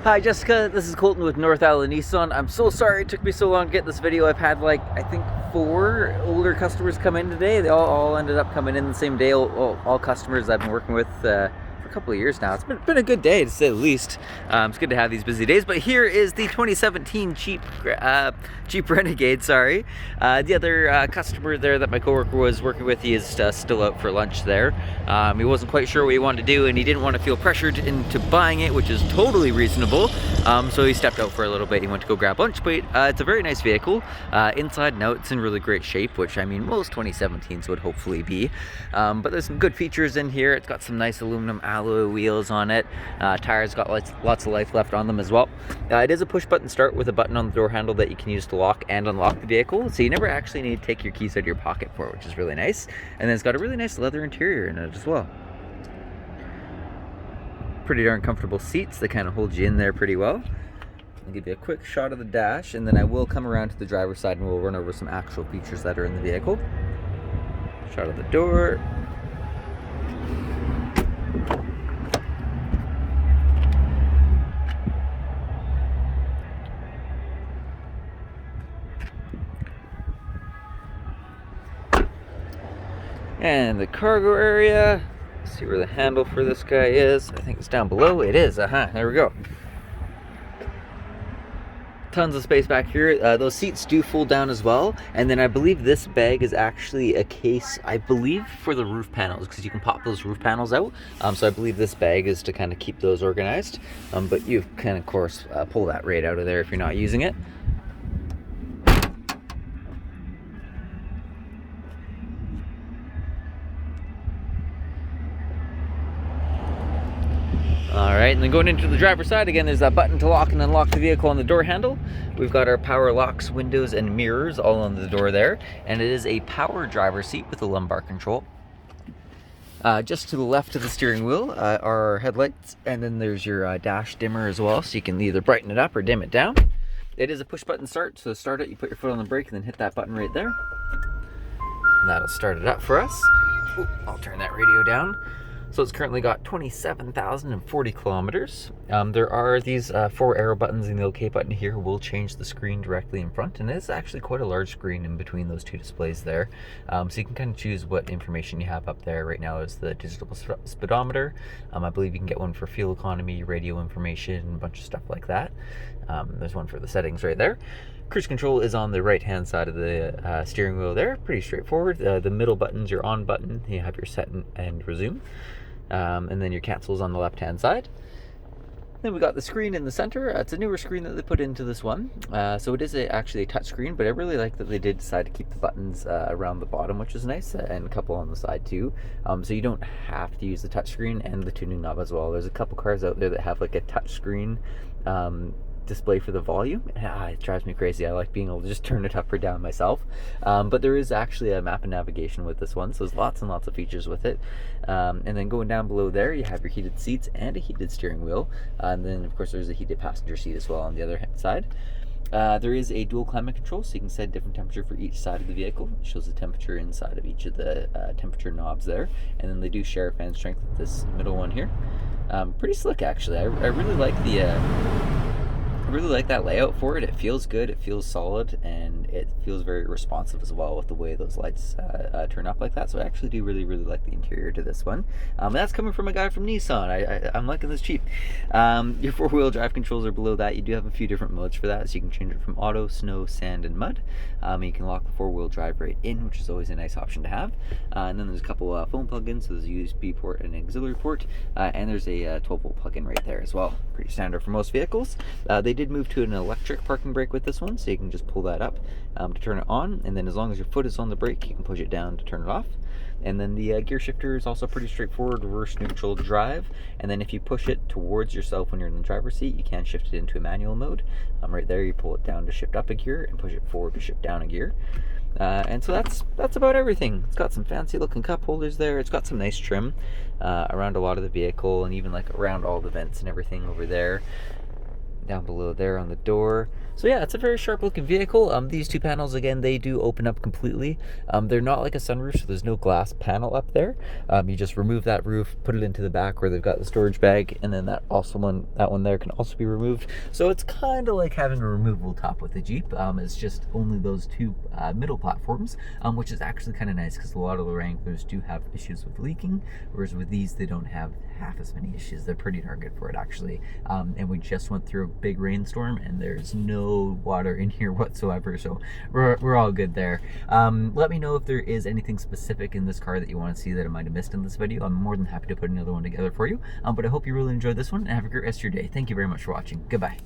Hi Jessica, this is Colton with North Island Nissan. I'm so sorry it took me so long to get this video. I've had I think 4 older customers come in today. They all ended up coming in the same day. All customers I've been working with for a couple of years now. It's been a good day to say the least. It's good to have these busy days, but here is the 2017 Jeep Renegade, sorry. The other customer there that my coworker was working with, he is still out for lunch there. He wasn't quite sure what he wanted to do, and he didn't want to feel pressured into buying it, which is totally reasonable. So he stepped out for a little bit. He went to go grab lunch, but it's a very nice vehicle. Inside and out, it's in really great shape, which I mean most 2017s would hopefully be. But there's some good features in here. It's got some nice aluminum alloy wheels on it. Tires got lots of life left on them as well. It is a push button start with a button on the door handle that you can use to lock and unlock the vehicle, so you never actually need to take your keys out of your pocket for it, which is really nice. And then it's got a really nice leather interior in it as well. Pretty darn comfortable seats that kind of hold you in there pretty well. I'll give you a quick shot of the dash, and then I will come around to the driver's side and we'll run over some actual features that are in the vehicle. Shot of the door. And the cargo area. Let's see where the handle for this guy is. I think it's down below. It is. There we go. Tons of space back here. Those seats do fold down as well. And then I believe this bag is actually a case, I believe, for the roof panels, because you can pop those roof panels out. So I believe this bag is to kind of keep those organized. But you can, of course, pull that right out of there if you're not using it. Alright, and then going into the driver's side, again, there's that button to lock and unlock the vehicle on the door handle. We've got our power locks, windows, and mirrors all on the door there. And it is a power driver seat with a lumbar control. Just to the left of the steering wheel are headlights, and then there's your dash dimmer as well, so you can either brighten it up or dim it down. It is a push button start, so to start it, you put your foot on the brake and then hit that button right there. And that'll start it up for us. Ooh, I'll turn that radio down. So it's currently got 27,040 kilometers. There are these 4 arrow buttons, and the OK button here will change the screen directly in front, and it's actually quite a large screen in between those 2 displays there. So you can kind of choose what information you have up there. Right now is the digital speedometer. I believe you can get one for fuel economy, radio information, a bunch of stuff like that. There's one for the settings right there. Cruise control is on the right hand side of the steering wheel there. Pretty straightforward. The middle button's your on button. You have your set and resume. And then your cancel is on the left hand side. Then we got the screen in the center. It's a newer screen that they put into this one. So it is actually a touch screen, but I really like that they did decide to keep the buttons around the bottom, which is nice, and a couple on the side too. So you don't have to use the touch screen and the tuning knob as well. There's a couple cars out there that have like a touch screen display for the volume. It drives me crazy. I like being able to just turn it up or down myself. But there is actually a map and navigation with this one, so there's lots and lots of features with it. And then going down below there, you have your heated seats and a heated steering wheel. And then of course there's a heated passenger seat as well on the other side. There is a dual climate control, so you can set a different temperature for each side of the vehicle. It shows the temperature inside of each of the temperature knobs there. And then they do share fan strength with this middle one here. Pretty slick actually. I really like I really like that layout for it. It feels good, it feels solid, and it feels very responsive as well with the way those lights turn up like that. So I actually do really like the interior to this one. And that's coming from a guy from Nissan. I'm liking this Jeep. Your 4-wheel drive controls are below that. You do have a few different modes for that, so you can change it from auto, snow, sand, and mud. You can lock the 4-wheel drive right in, which is always a nice option to have. And then there's a couple phone plugins, so there's a USB port and an auxiliary port, and there's a 12-volt plug-in right there as well. Pretty standard for most vehicles. They did move to an electric parking brake with this one, so you can just pull that up to turn it on, and then as long as your foot is on the brake, you can push it down to turn it off. And then the gear shifter is also pretty straightforward, reverse, neutral, drive. And then if you push it towards yourself when you're in the driver's seat, you can shift it into a manual mode. Right there, you pull it down to shift up a gear and push it forward to shift down a gear. And so that's about everything. It's got some fancy looking cup holders there. It's got some nice trim around a lot of the vehicle, and even like around all the vents and everything over there. down below there on the door. So yeah, it's a very sharp looking vehicle. These two panels, again, they do open up completely. They're not like a sunroof, so there's no glass panel up there. You just remove that roof, put it into the back where they've got the storage bag, and then that one there can also be removed. So it's kind of like having a removable top with the Jeep. It's just only those two middle platforms, which is actually kind of nice because a lot of the Wranglers do have issues with leaking, whereas with these they don't have half as many issues. They're pretty darn good for it, actually. And we just went through a big rainstorm and there's no water in here whatsoever, so we're all good there. Let me know if there is anything specific in this car that you want to see that I might have missed in this video. I'm more than happy to put another one together for you. But I hope you really enjoyed this one and have a great rest of your day. Thank you very much for watching. Goodbye.